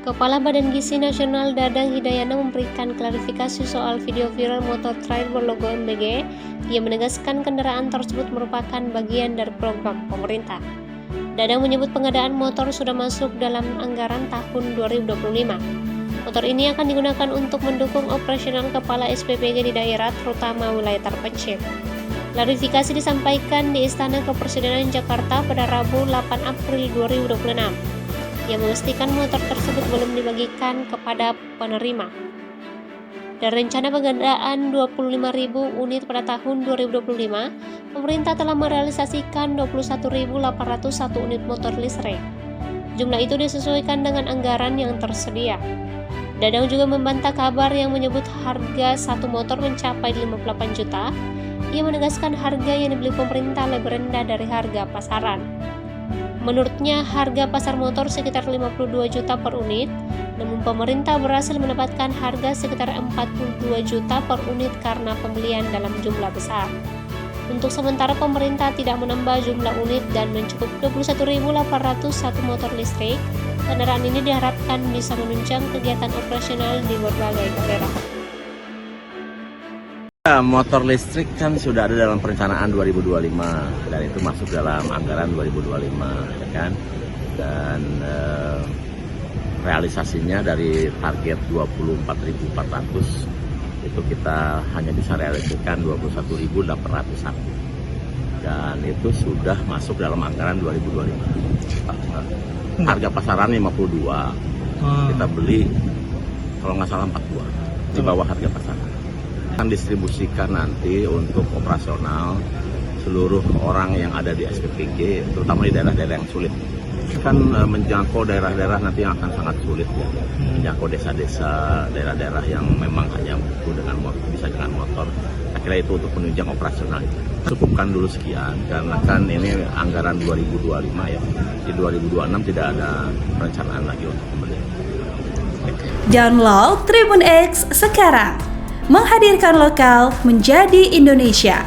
Kepala Badan Gizi Nasional Dadang Hidayana memberikan klarifikasi soal video viral motor trail berlogo MBG. Ia menegaskan kendaraan tersebut merupakan bagian dari program pemerintah. Dadang menyebut pengadaan motor sudah masuk dalam anggaran tahun 2025. Motor ini akan digunakan untuk mendukung operasional kepala SPPG di daerah, terutama wilayah terpencil. Klarifikasi disampaikan di Istana Kepresidenan Jakarta pada Rabu 8 April 2026. Ia memastikan motor tersebut belum dibagikan kepada penerima. Dan rencana pengadaan 25.000 unit pada tahun 2025, pemerintah telah merealisasikan 21.801 unit motor listrik. Jumlah itu disesuaikan dengan anggaran yang tersedia. Dadang juga membantah kabar yang menyebut harga satu motor mencapai 58 juta. Ia menegaskan harga yang dibeli pemerintah lebih rendah dari harga pasaran. Menurutnya, harga pasar motor sekitar 52 juta per unit, namun pemerintah berhasil mendapatkan harga sekitar 42 juta per unit karena pembelian dalam jumlah besar. Untuk sementara pemerintah tidak menambah jumlah unit dan mencukup 21.801 motor listrik. Kendaraan ini diharapkan bisa menunjang kegiatan operasional di berbagai daerah. Motor listrik kan sudah ada dalam perencanaan 2025 dan itu masuk dalam anggaran 2025, ya kan? Dan realisasinya dari target 24.400 itu kita hanya bisa realisasikan 21.801 dan itu sudah masuk dalam anggaran 2025. Harga pasaran 52, kita beli kalau nggak salah 42 di bawah harga pasaran. Akan distribusikan nanti untuk operasional seluruh orang yang ada di SPPG, terutama di daerah-daerah yang sulit. Kan menjangkau daerah-daerah nanti yang akan sangat sulit ya, menjangkau desa-desa, daerah-daerah yang memang hanya dengan motor, bisa dengan motor. Akhirnya itu untuk menunjang operasional. Cukupkan dulu sekian, karena kan ini anggaran 2025 ya, di 2026 tidak ada perencanaan lagi untuk pembelian. Download Tribun X sekarang. Menghadirkan lokal menjadi Indonesia.